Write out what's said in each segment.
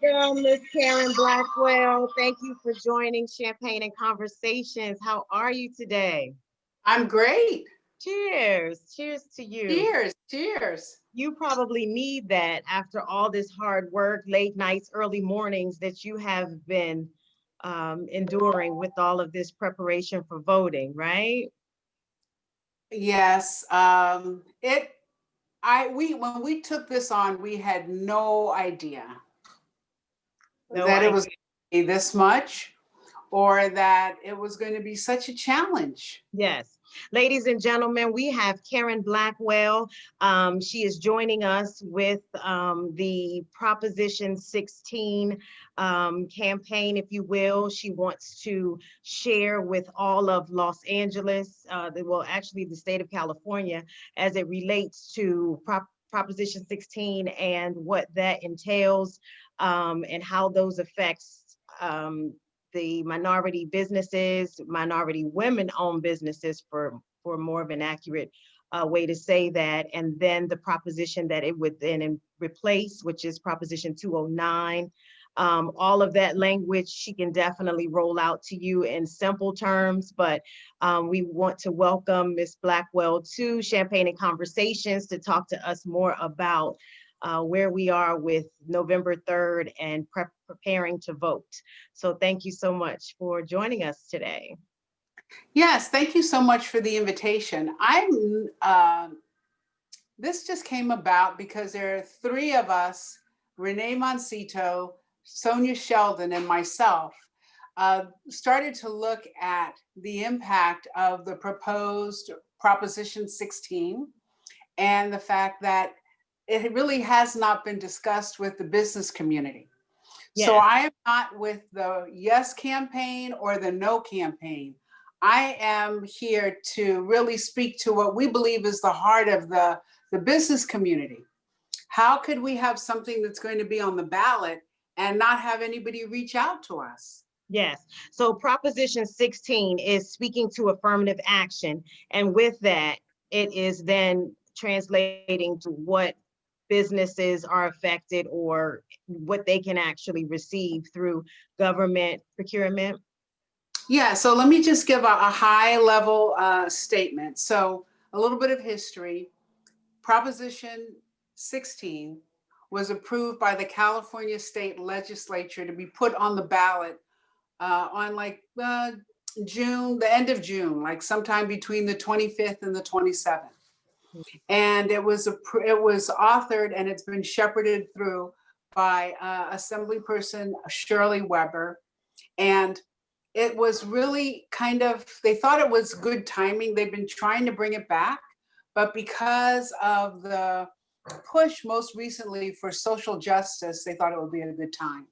Welcome, Miss Karen Blackwell. Thank you for joining Champagne and Conversations. How are you today? I'm great. Cheers. Cheers to you. Cheers. Cheers. You probably need that after all this hard work, late nights, early mornings that you have been enduring with all of this preparation for voting, right? Yes. When we took this on, we had no idea No that it was idea. going to be this much or that it was going to be such a challenge. Yes. Ladies and gentlemen, we have Karen Blackwell. She is joining us with the Proposition 16 campaign, if you will. She wants to share with all of Los Angeles, well, actually the state of California, as it relates to Proposition 16 and what that entails, and how those affects the minority businesses, minority women-owned businesses, for more of an accurate way to say that, and then the proposition that it would then replace, which is Proposition 209. All of that language she can definitely roll out to you in simple terms, but we want to welcome Ms. Blackwell to Champagne and Conversations to talk to us more about where we are with November 3rd and preparing to vote. So thank you so much for joining us today. Yes, thank you so much for the invitation. This just came about because there are three of us, Renee Moncito, Sonia Sheldon, and myself, started to look at the impact of the proposed Proposition 16 and the fact that it really has not been discussed with the business community. Yes. So I am not with the yes campaign or the no campaign. I am here to really speak to what we believe is the heart of the business community. How could we have something that's going to be on the ballot and not have anybody reach out to us? Yes. So Proposition 16 is speaking to affirmative action. And with that, it is then translating to what businesses are affected or what they can actually receive through government procurement. Yeah, so let me just give a high level statement. So a little bit of history. Proposition 16 was approved by the California State Legislature to be put on the ballot on June, the end of June, like sometime between the 25th and the 27th. And it was authored and it's been shepherded through by Assemblyperson Shirley Weber. And it was really they thought it was good timing. They've been trying to bring it back, but because of the push most recently for social justice, they thought it would be a good time.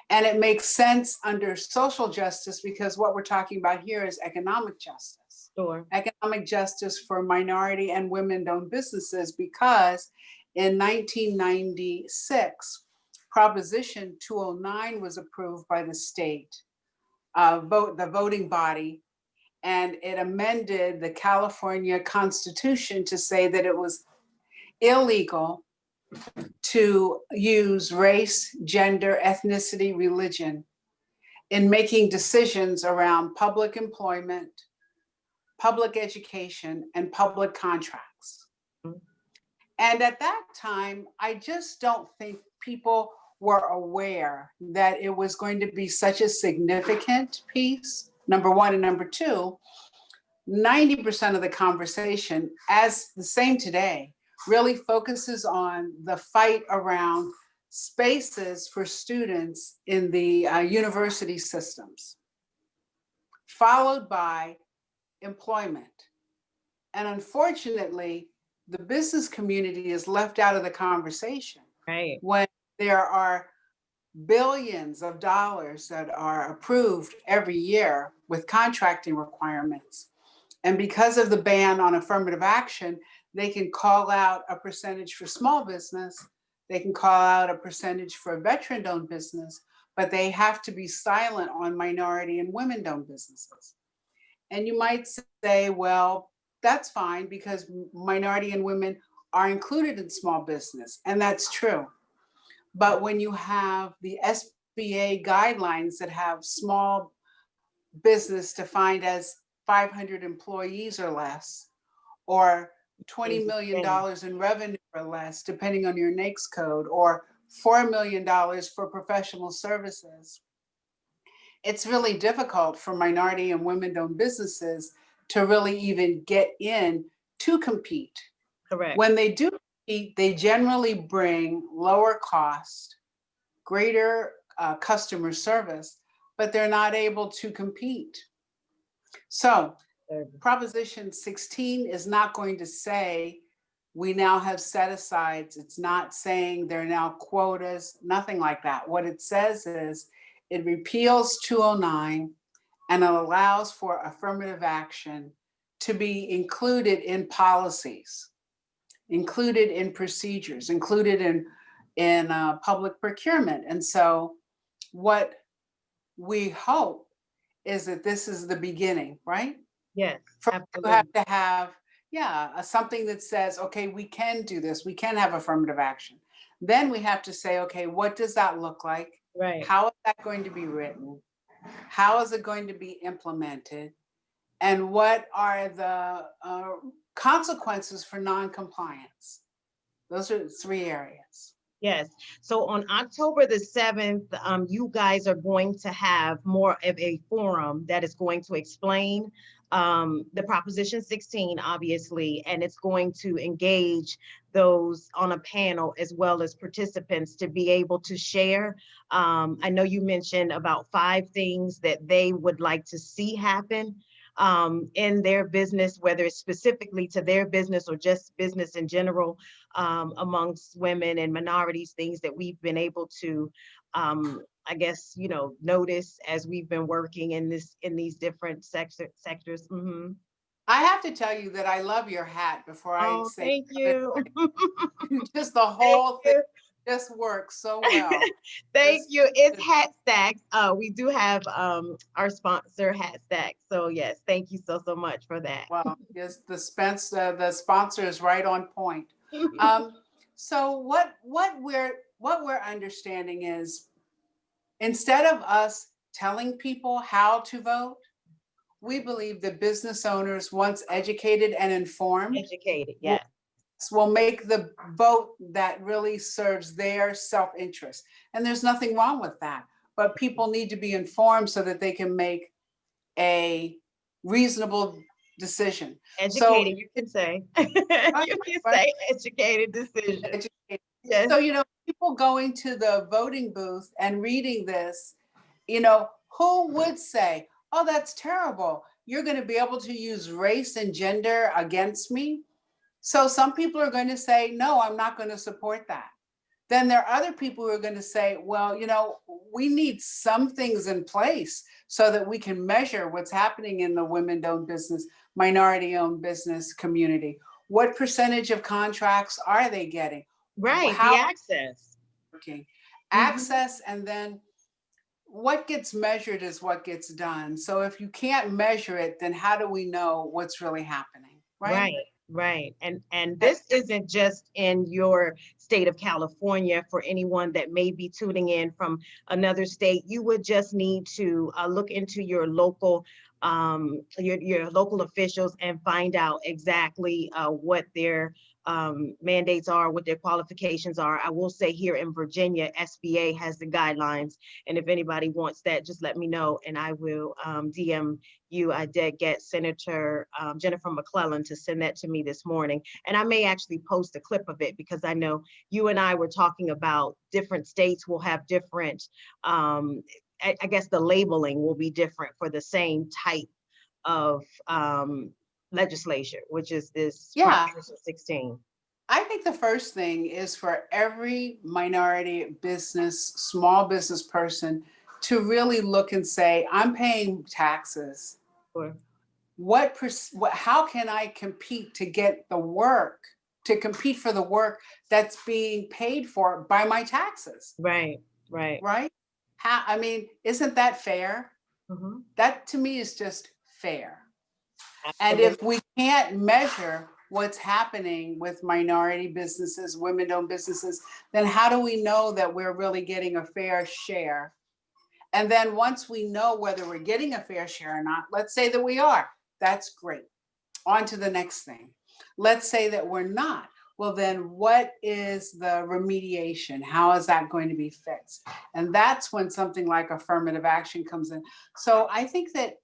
And it makes sense under social justice because what we're talking about here is economic justice. Sure. Economic justice for minority and women-owned businesses, because in 1996, Proposition 209 was approved by the state, the voting body, and it amended the California Constitution to say that it was illegal to use race, gender, ethnicity, religion in making decisions around public employment, public education, and public contracts. Mm-hmm. And at that time, I just don't think people were aware that it was going to be such a significant piece, number one. And number two, 90% of the conversation, as the same today, really focuses on the fight around spaces for students in the university systems, followed by employment. And unfortunately, the business community is left out of the conversation. Right. When there are billions of dollars that are approved every year with contracting requirements. And because of the ban on affirmative action, they can call out a percentage for small business, they can call out a percentage for veteran-owned business, but they have to be silent on minority and women-owned businesses. And you might say, well, that's fine because minority and women are included in small business, and that's true. But when you have the SBA guidelines that have small business defined as 500 employees or less, or $20 million in revenue or less, depending on your NAICS code, or $4 million for professional services, it's really difficult for minority and women-owned businesses to really even get in to compete. Correct. When they do compete, they generally bring lower cost, greater customer service, but they're not able to compete. So Proposition 16 is not going to say we now have set asides. It's not saying there are now quotas, nothing like that. What it says is it repeals 209 and it allows for affirmative action to be included in policies, included in procedures, included in public procurement. And so what we hope is that this is the beginning, right? Yes, First, you absolutely. have to have, something that says, okay, we can do this. We can have affirmative action. Then we have to say, okay, what does that look like? Right. How is that going to be written? How is it going to be implemented? And what are the consequences for non-compliance? Those are the 3 areas. Yes. So on October the 7th, you guys are going to have more of a forum that is going to explain the Proposition 16, obviously, and it's going to engage those on a panel as well as participants to be able to share. I know you mentioned about 5 things that they would like to see happen in their business, whether it's specifically to their business or just business in general, amongst women and minorities, things that we've been able to, I guess, notice as we've been working in these different sectors. Mm-hmm. I have to tell you that I love your hat before I say. Thank you. Just the whole thing just works so well. Thank you. It's Hat Stacks. We do have our sponsor, Hat Stacks. So yes, thank you so much for that. Well, yes, the sponsor is right on point. So what we're understanding is, instead of us telling people how to vote, we believe that business owners, once educated and informed, yes, will make the vote that really serves their self-interest. And there's nothing wrong with that. But people need to be informed so that they can make a reasonable decision. Educated, you can say. You can say educated decision. Educated. Yes. So, people going to the voting booth and reading this, who would say, oh, that's terrible. You're going to be able to use race and gender against me? So some people are going to say, no, I'm not going to support that. Then there are other people who are going to say, well, we need some things in place so that we can measure what's happening in the women-owned business, minority-owned business community. What percentage of contracts are they getting? Right, How the access. Okay. Access, and then what gets measured is what gets done. So if you can't measure it, then how do we know what's really happening? Right. Right. And this isn't just in your state of California. For anyone that may be tuning in from another state, you would just need to look into your local officials and find out exactly what their mandates are, what their qualifications are. I will say here in Virginia, SBA has the guidelines. And if anybody wants that, just let me know and I will DM you. I did get Senator Jennifer McClellan to send that to me this morning. And I may actually post a clip of it because I know you and I were talking about different states will have different, I guess the labeling will be different for the same type of legislature, which is this Proposition 16. I think the first thing is for every minority business, small business person to really look and say, I'm paying taxes. Sure. How can I compete to get the work, to compete for the work that's being paid for by my taxes? Right. Isn't that fair? Mm-hmm. That to me is just fair. Absolutely. And if we can't measure what's happening with minority businesses, women-owned businesses, then how do we know that we're really getting a fair share? And then once we know whether we're getting a fair share or not, let's say that we are, that's great. On to the next thing. Let's say that we're not. Well, then what is the remediation? How is that going to be fixed? And that's when something like affirmative action comes in. So I think that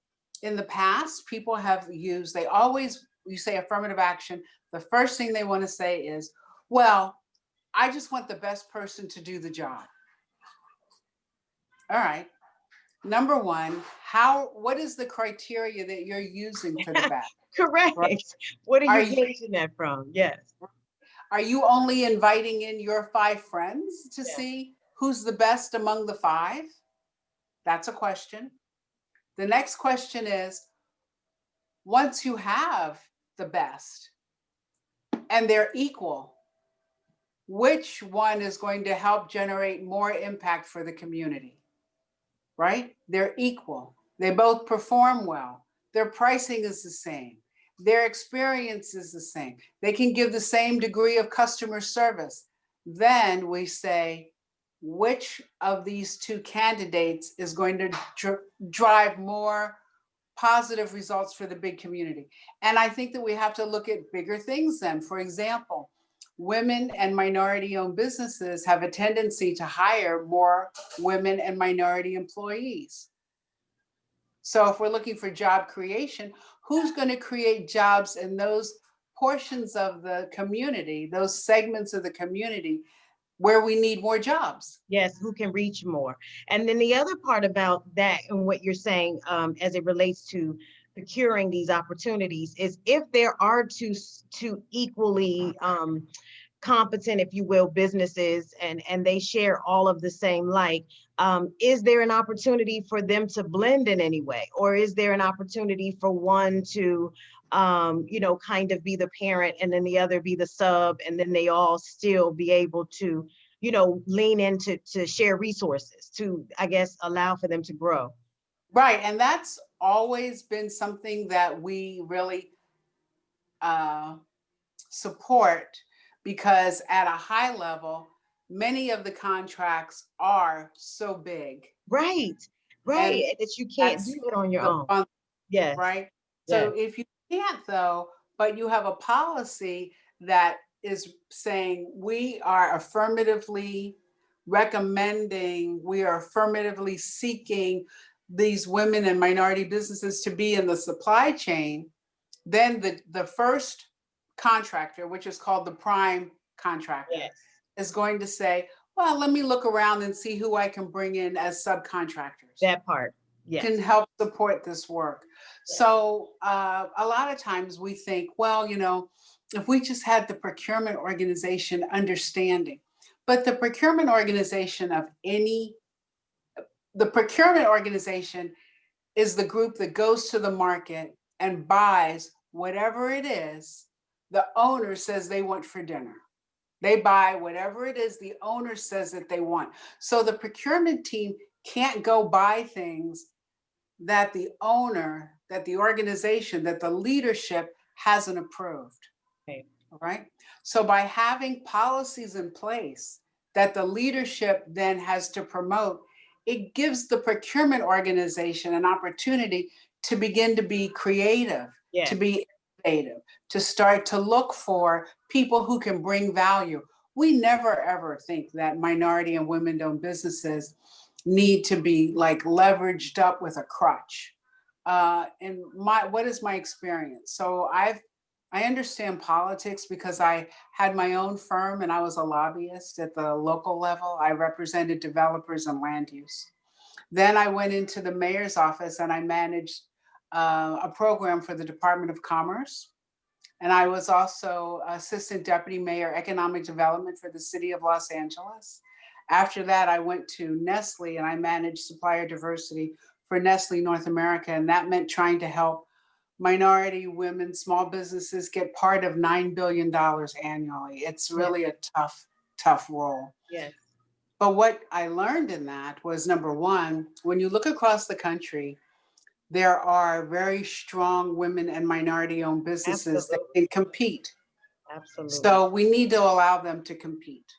in the past, people have used, they always, you say affirmative action, the first thing they want to say is, well, I just want the best person to do the job. All right. Number one, what is the criteria that you're using for the best? Correct. Right? What are Are you you, gauging that from? Yes. are you only inviting in your 5 friends to Yes. see who's the best among the 5? That's a question. The next question is, once you have the best and they're equal, which one is going to help generate more impact for the community? Right? They're equal. They both perform well. Their pricing is the same. Their experience is the same. They can give the same degree of customer service. Then we say, which of these 2 candidates is going to drive more positive results for the big community? And I think that we have to look at bigger things then. For example, women and minority-owned businesses have a tendency to hire more women and minority employees. So if we're looking for job creation, who's going to create jobs in those portions of the community, those segments of the community where we need more jobs? Yes, who can reach more. And then the other part about that and what you're saying as it relates to procuring these opportunities is if there are two equally competent, if you will, businesses and they share all of the same like, is there an opportunity for them to blend in any way? Or is there an opportunity for one to kind of be the parent and then the other be the sub, and then they all still be able to lean into to share resources to, I guess, allow for them to grow. Right. And that's always been something that we really uh, support, because at a high level, many of the contracts are so big. Right, And right. That you can't do that's it on your the own. fun, Yes, right? So yes, if you can't though, but you have a policy that is saying we are affirmatively recommending, we are affirmatively seeking these women and minority businesses to be in the supply chain, then the first contractor, which is called the prime contractor, yes. is going to say, well, let me look around and see who I can bring in as subcontractors, That part. can Yes, help support this work. yes, So a lot of times we think, well, if we just had the procurement organization understanding, but the procurement organization is the group that goes to the market and buys whatever it is the owner says they want for dinner. They buy whatever it is the owner says that they want. So the procurement team can't go buy things that the owner, that the organization, that the leadership hasn't approved. okay. All right. So by having policies in place that the leadership then has to promote, it gives the procurement organization an opportunity to begin to be creative, to Yes, be innovative, to start to look for people who can bring value. We never ever think that minority and women-owned businesses need to be like leveraged up with a crutch. And what is my experience? So I understand politics because I had my own firm and I was a lobbyist at the local level. I represented developers and land use. Then I went into the mayor's office and I managed a program for the Department of Commerce. And I was also assistant deputy mayor, economic development for the city of Los Angeles. After that, I went to Nestle and I managed supplier diversity for Nestle North America. And that meant trying to help minority women, small businesses get part of $9 billion annually. It's yes, really a tough role. yes. But what I learned in that was, number one, when you look across the country, there are very strong women and minority-owned businesses that Absolutely. can compete. Absolutely. So we need to allow them to compete.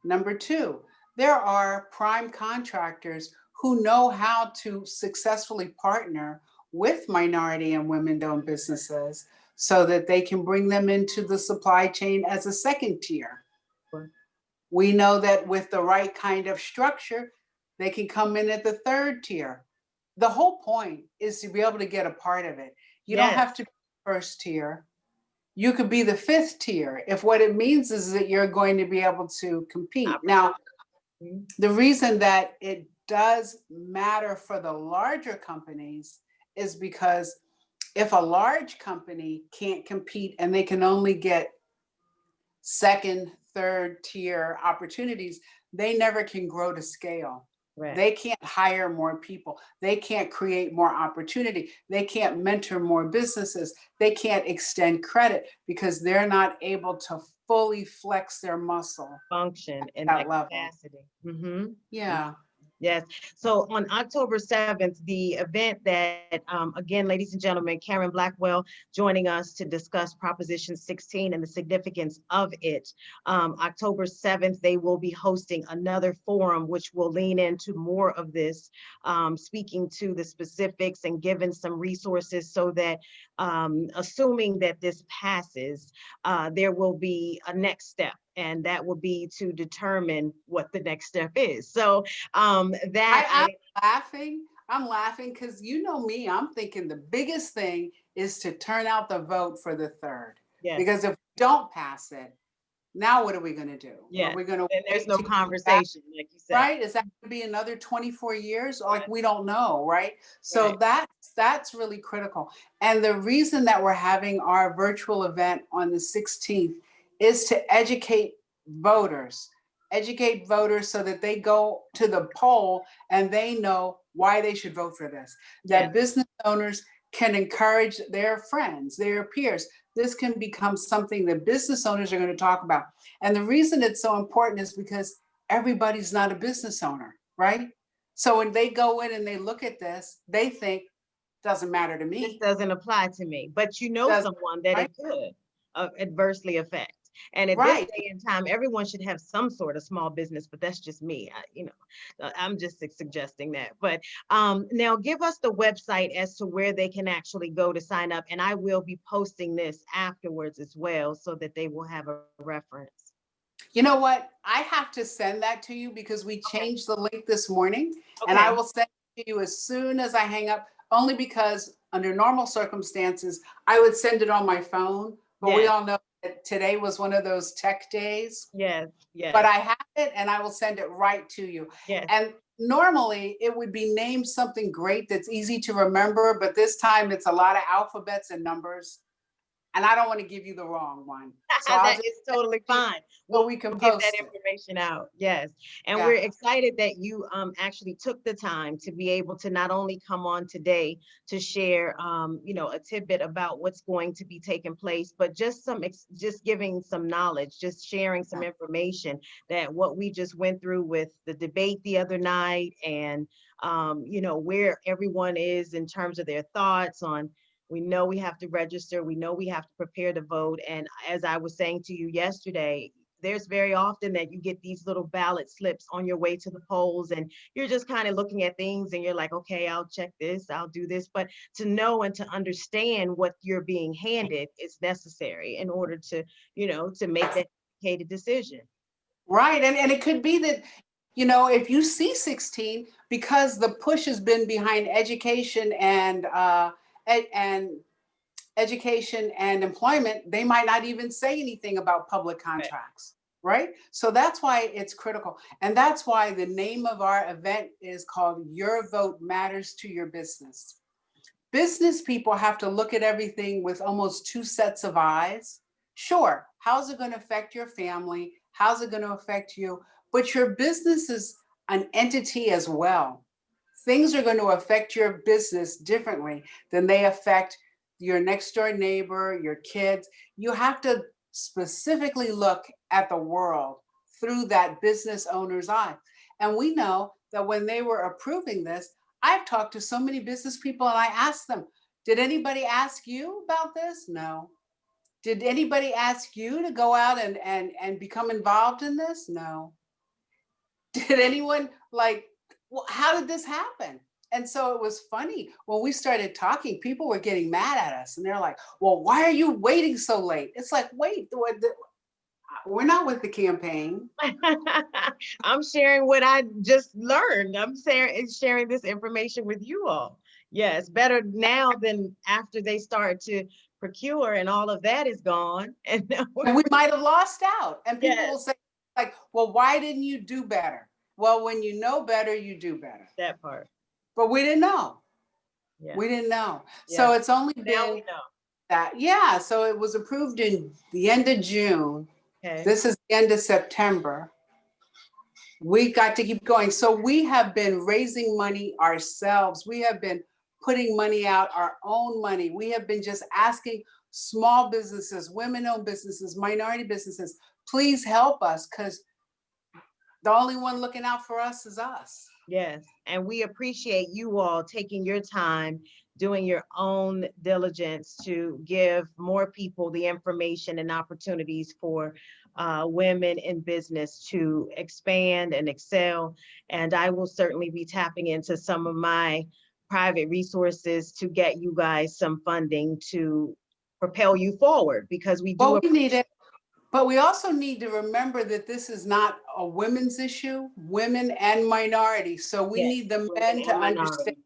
Number two, there are prime contractors who know how to successfully partner with minority and women-owned businesses so that they can bring them into the supply chain as a second tier. Sure. We know that with the right kind of structure, they can come in at the third tier. The whole point is to be able to get a part of it. You don't Yes. have to be first tier. You could be the fifth tier if what it means is that you're going to be able to compete. Now, Opportunity. Mhm. the reason that it does matter for the larger companies is because if a large company can't compete and they can only get second, third tier opportunities, they never can grow to scale. Right. They can't hire more people. They can't create more opportunity. They can't mentor more businesses. They can't extend credit because they're not able to fully flex their muscle Function in at that that level. capacity. Mhm. Yeah. Yes. So on October 7th, the event that, again, ladies and gentlemen, Karen Blackwell joining us to discuss Proposition 16 and the significance of it. October 7th, they will be hosting another forum, which will lean into more of this, speaking to the specifics and giving some resources so that, assuming that this passes, there will be a next step. And that will be to determine what the next step is. So that I'm laughing. I'm laughing because you know me, I'm thinking the biggest thing is to turn out the vote for the third. yes, Because if we don't pass it, now what are we going to do? Are yes. we going to And there's wait no to get back, conversation, like you said. right? Is that going to be another 24 years? Like Right, we don't know, right? So right. that's really critical. And the reason that we're having our virtual event on the 16th is to educate voters so that they go to the poll and they know why they should vote for this. Yes, That business owners can encourage their friends, their peers. This can become something that business owners are going to talk about. And the reason it's so important is because everybody's not a business owner, right? So when they go in and they look at this, they think, doesn't matter to this me. doesn't apply to me, but you know Doesn't, someone that right? it could adversely affect. And at this Right. day and time, everyone should have some sort of small business, but that's just me. I'm just suggesting that. But now give us the website as to where they can actually go to sign up. And I will be posting this afterwards as well so that they will have a reference. You know what? I have to send that to you because we Okay. changed the link this morning, and I Okay. will send it to you as soon as I hang up, only because under normal circumstances, I would send it on my phone, but we Yes. all know that today was one of those tech days. Yes. But Yes. I have it and I will send it right to you. Yes. And normally it would be named something great that's easy to remember, but this time it's a lot of alphabets and numbers, and I don't want to give you the wrong one. So I'll That just is send totally it to you fine. so We'll, we can we'll get that post it. information out. Yes. And we're Yeah. excited that you actually took the time to be able to not only come on today to share a tidbit about what's going to be taking place, but just just giving some knowledge, just sharing some information that what we just went through with the debate the other night and where everyone is in terms of their thoughts on we know we have to register. We know we have to prepare to vote. And as I was saying to you yesterday, there's very often that you get these little ballot slips on your way to the polls and you're just kind of looking at things and you're like, okay, I'll check this, I'll do this. But to know and to understand what you're being handed is necessary in order to make that educated decision. Right. And it could be that, if you see 16, because the push has been behind education and education and employment, they might not even say anything about public Right. contracts, right? So that's why it's critical. And that's why the name of our event is called Your Vote Matters to Your Business. Business people have to look at everything with almost two sets of eyes. Sure, how's it going to affect your family? How's it going to affect you? But your business is an entity as well. Things are going to affect your business differently than they affect your next door neighbor, your kids. You have to specifically look at the world through that business owner's eye. And we know that when they were approving this, I've talked to so many business people and I asked them, did anybody ask you about this? No. Did anybody ask you to go out and become involved in this? No. Did anyone like, well, how did this happen? And so it was funny when we started talking, people were getting mad at us and they're like, well, why are you waiting so late? It's like, wait, we're not with the campaign. I'm sharing what I just learned. I'm sharing this information with you all. Yes, better now than after they start to procure and all of that is gone. And now And we might have lost out. And people will yes, say, like, well, why didn't you do better? Well, when you know better, you do better. that part. But we didn't know. Yeah, We didn't know. yeah. So it's only Now we been know. that, yeah. So it was approved in the end of June. Okay. This is the end of September. We got to keep going. So we have been raising money ourselves. We have been putting money out, our own money. We have been just asking small businesses, women-owned businesses, minority businesses, please help us, because the only one looking out for us is us. Yes, and we appreciate you all taking your time, doing your own diligence to give more people the information and opportunities for women in business to expand and excel. And I will certainly be tapping into some of my private resources to get you guys some funding to propel you forward because we do Well, we need appreciate. it, but we also need to remember that this is not a women's issue, women and minorities. So we Yes, need the women men to and understand minorities.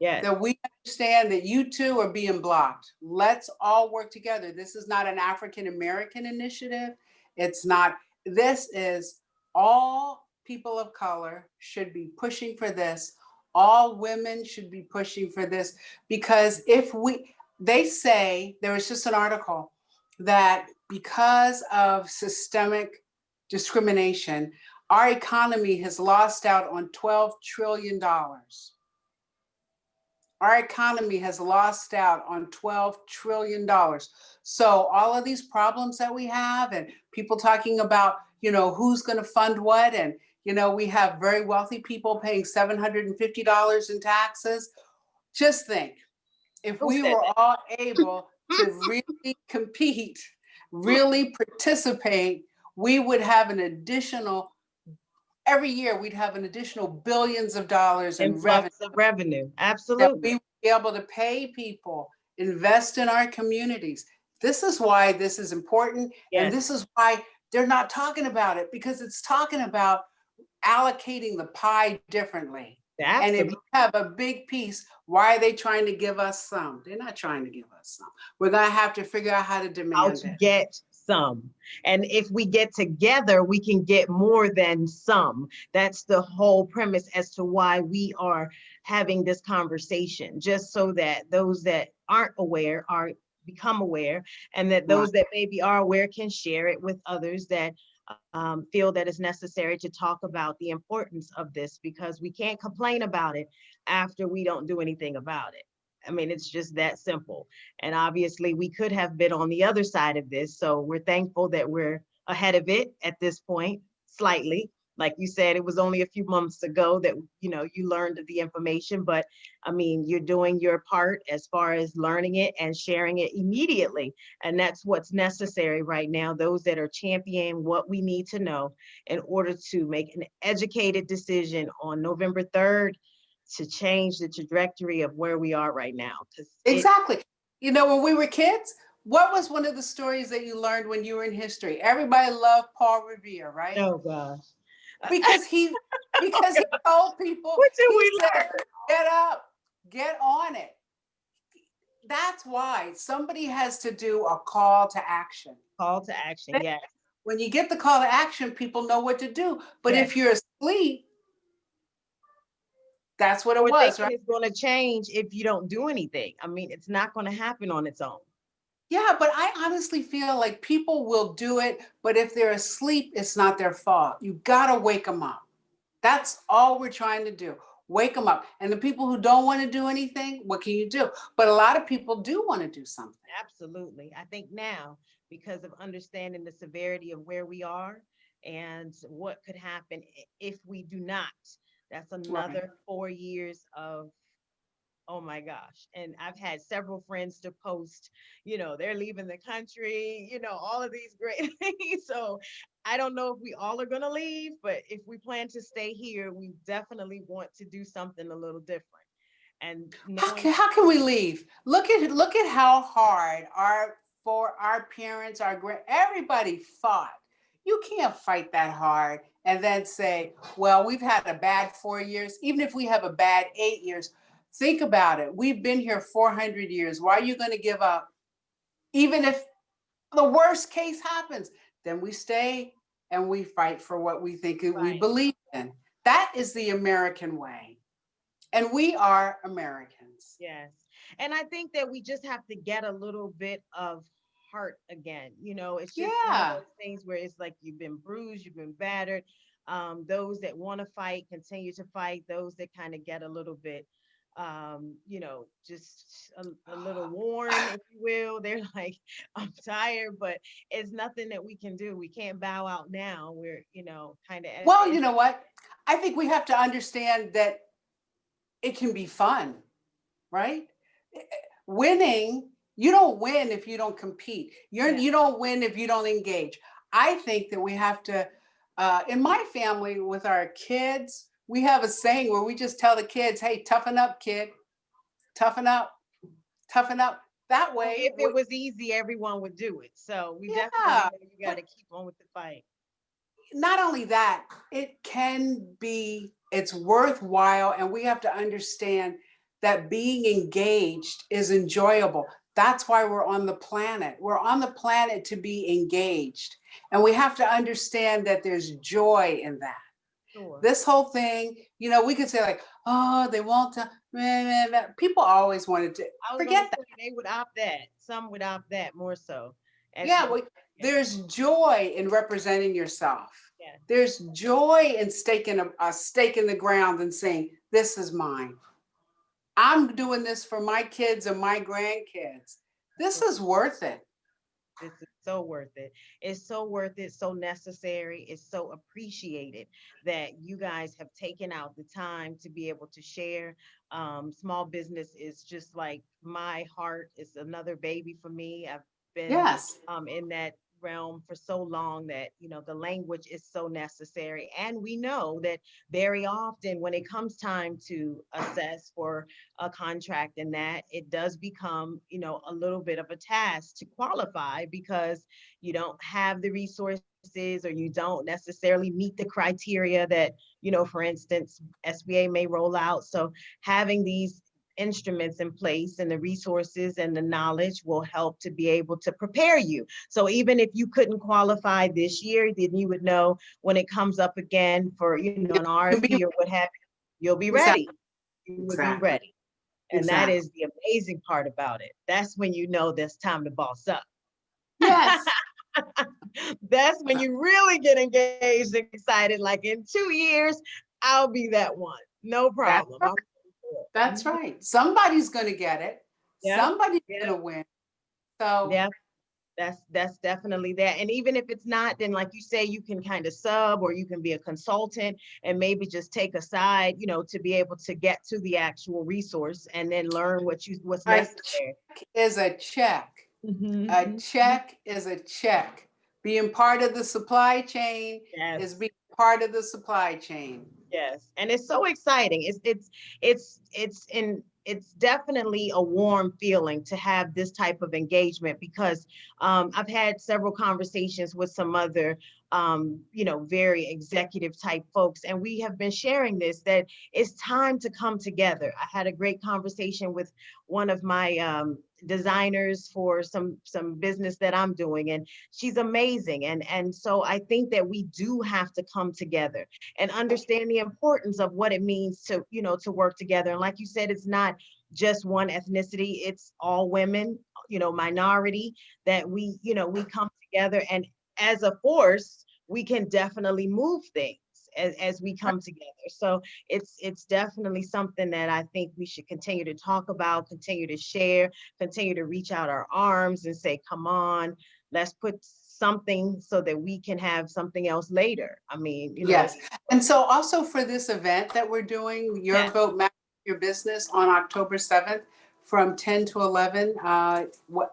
Yes, that we understand that you two are being blocked. Let's all work together. This is not an African American initiative. It's not, this is all people of color should be pushing for this. All women should be pushing for this because if we, they say, there was just an article that because of systemic discrimination, our economy has lost out on $12 trillion. Our economy has lost out on $12 trillion. So all of these problems that we have and people talking about, who's going to fund what. And, we have very wealthy people paying $750 in taxes. Just think, if who we said were all able that? to really compete, really participate, we would have an additional, every year, we'd have an additional billions of dollars in revenue Influx of revenue. that we Absolutely. would be able to pay people, invest in our communities. This is why this is important. And Yes, this is why they're not talking about it, because it's talking about allocating the pie differently. And if you absolutely. have a big piece, why are they trying to give us some? They're not trying to give us some. We're going to have to figure out how to How demand to it. get some. And if we get together, we can get more than some. That's the whole premise as to why we are having this conversation, just so that those that aren't aware are become aware, and that Right. those that maybe are aware can share it with others that feel that it's necessary to talk about the importance of this, because we can't complain about it after we don't do anything about it. I mean, it's just that simple. And obviously, we could have been on the other side of this. So we're thankful that we're ahead of it at this point, slightly. Like you said, it was only a few months ago that you learned of the information, but I mean, you're doing your part as far as learning it and sharing it immediately. And that's what's necessary right now. Those that are championing what we need to know in order to make an educated decision on November 3rd to change the trajectory of where we are right now. Because Exactly. When we were kids, what was one of the stories that you learned when you were in history? Everybody loved Paul Revere, right? oh gosh. Because he because he told people, What did he we said, learn? get up, get on it. That's why somebody has to do a call to action. Call to action. Yes. When you get the call to action, people know what to do. But Yes. if you're asleep, that's what it We're was, thinking right? it's going to change if you don't do anything. I mean, it's not going to happen on its own. Yeah, but I honestly feel like people will do it, but if they're asleep, it's not their fault. You got to wake them up. That's all we're trying to do. Wake them up. And the people who don't want to do anything, what can you do? But a lot of people do want to do something. Absolutely. I think now, because of understanding the severity of where we are and what could happen if we do not That's Right. another 4 years of, oh my gosh. And I've had several friends to post, they're leaving the country, all of these great things. So I don't know if we all are going to leave, but if we plan to stay here, we definitely want to do something a little different. And knowing that, How can we leave? Look at how hard for our parents, everybody fought. You can't fight that hard and then say, well, we've had a bad 4 years. Even if we have a bad 8 years, think about it. We've been here 400 years. Why are you going to give up? Even if the worst case happens, then we stay and we fight for what we think we right. believe in. That is the American way. And we are Americans. Yes. And I think that we just have to get a little bit of heart again. It's just one of Yeah. those things where it's like you've been bruised, you've been battered. Those that want to fight continue to fight. Those that kind of get a little bit, just a little worn, if you will. They're like, I'm tired, but it's nothing that we can do. We can't bow out now. We're, kind of at the Well, end. you know what? I think we have to understand that it can be fun, right? Winning, you don't win if you don't compete. Yeah. You don't win if you don't engage. I think that we have to, in my family with our kids, we have a saying where we just tell the kids, hey, toughen up, kid, toughen up, toughen up. That Well, way, if it was easy, everyone would do it. So we definitely yeah, know you got but to keep on with the fight. not only that, it's worthwhile, and we have to understand that being engaged is enjoyable. That's why we're on the planet. We're on the planet to be engaged. And we have to understand that there's joy in that. Sure. This whole thing, we could say, like, oh, they won't. People always wanted to I was gonna forget. say they would opt that. Some would opt that more so. As Yeah, well, yeah, there's joy in representing yourself. yeah. There's joy in staking a stake in the ground and saying, this is mine. I'm doing this for my kids and my grandkids. This Sure. is worth it. This is so worth it. It's so worth it, so necessary. It's so appreciated that you guys have taken out the time to be able to share. Small business is just like my heart. It's another baby for me. I've been Yes. in that realm for so long that the language is so necessary, and we know that very often when it comes time to assess for a contract, and that it does become a little bit of a task to qualify because you don't have the resources, or you don't necessarily meet the criteria that for instance SBA may roll out. So having these instruments in place and the resources and the knowledge will help to be able to prepare you. So even if you couldn't qualify this year, then you would know when it comes up again for an You'll be RFP or what have you, you'll be exactly, ready. You would be exactly, ready. And that exactly. is the amazing part about it. That's when you know there's time to boss up. Yes, That's when you really get engaged and excited. Like in 2 years, I'll be that one. No that's problem. right. I'm ready for That's it. Mhm. right. Somebody's going to get it. Yep. Somebody's Yep. going to win. So, Yep. That's definitely that. And even if it's not, then like you say, you can kind of sub, or you can be a consultant and maybe just take a side, to be able to get to the actual resource and then learn what's a necessary. check is a check. A Mhm. check is a check. Being part of the supply chain is Yes. being part of the supply chain. Yes, and it's so exciting. It's definitely a warm feeling to have this type of engagement because I've had several conversations with some other very executive type folks, and we have been sharing this, that it's time to come together. I had a great conversation with one of my designers for some business that I'm doing, and she's amazing. And so I think that we do have to come together and understand the importance of what it means to work together. And like you said, it's not just one ethnicity, it's all women, minority, that we come together, and as a force we can definitely move things as we come together. So it's definitely something that I think we should continue to talk about, continue to share, continue to reach out our arms and say, come on, let's put something so that we can have something else later. I mean, Yes. And so also for this event that we're doing, Your yeah, Vote Matters, Your Business, on October 7th from 10 to 11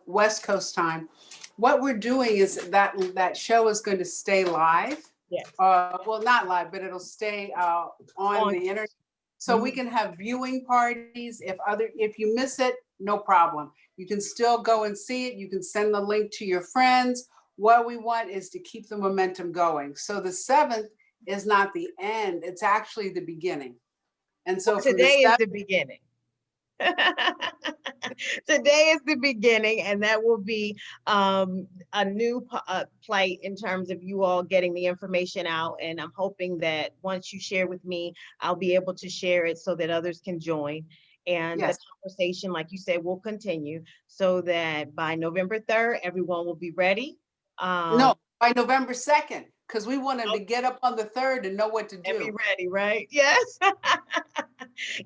West Coast time. What we're doing is that show is going to stay live. yes, Well, not live, but it'll stay on on, the internet. So we mhm. can have viewing parties. If you miss it, no problem. You can still go and see it. You can send the link to your friends. What we want is to keep the momentum going. So the 7th is not the end, it's actually the beginning. And so from the Today is 7th, the beginning. Today is the beginning, and that will be a new plight in terms of you all getting the information out. And I'm hoping that once you share with me, I'll be able to share it so that others can join. And the yes, conversation, like you said, will continue so that by November 3rd, everyone will be ready. no, Um, by November 2nd, because we wanted to get up on the 3rd and know what to and be do. ready, right? Yes.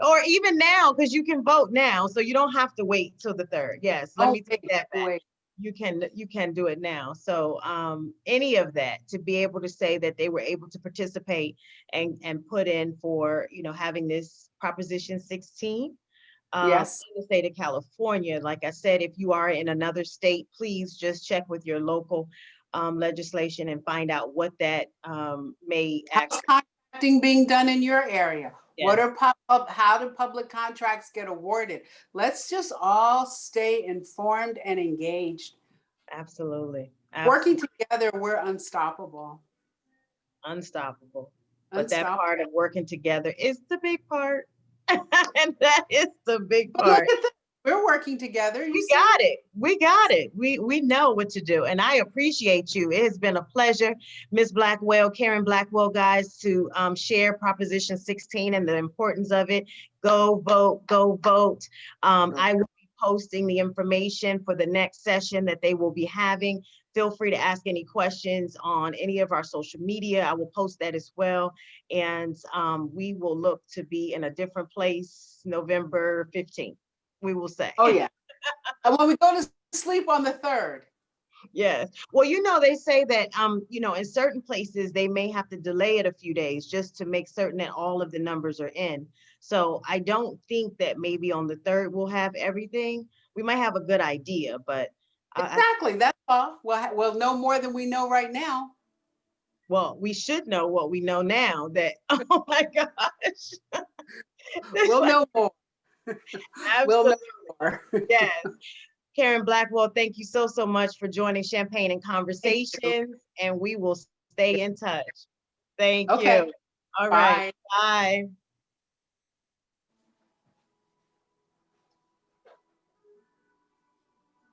Or even now, because you can vote now, so you don't have to wait till the 3rd. Yes, let Don't me take wait, that don't back. wait. You can do it now. So any of that, to be able to say that they were able to participate and put in for, having this Proposition 16 Yes. in the state of California. Like I said, if you are in another state, please just check with your local legislation and find out what that may How's actually. contracting being done in your area? What Yes, are how do public contracts get awarded? Let's just all stay informed and engaged. absolutely. Working Absolutely. together, we're unstoppable. Unstoppable. But that Unstoppable. part of working together is the big part. And that is the big But look part. at that. We're working together, you We see? got it. We got it. We know what to do. And I appreciate you. It has been a pleasure, Ms. Blackwell, Karen Blackwell, guys, to share Proposition 16 and the importance of it. Go vote, go vote. I will be posting the information for the next session that they will be having. Feel free to ask any questions on any of our social media. I will post that as well. And we will look to be in a different place November 15th, we will say. Oh, yeah. And when we go to sleep on the 3rd. Yes. Well, they say that in certain places they may have to delay it a few days just to make certain that all of the numbers are in. So I don't think that maybe on the 3rd we'll have everything. We might have a good idea, but Exactly. That's all. We'll know more than we know right now. well, we should know what we know now that, oh my gosh. We'll know more. We'll Absolutely. know more. Yes. Karen Blackwell, thank you so, so much for joining Champagne and Thank you. Conversations, and we will stay in touch. Thank Okay. you. All right. Bye. Bye.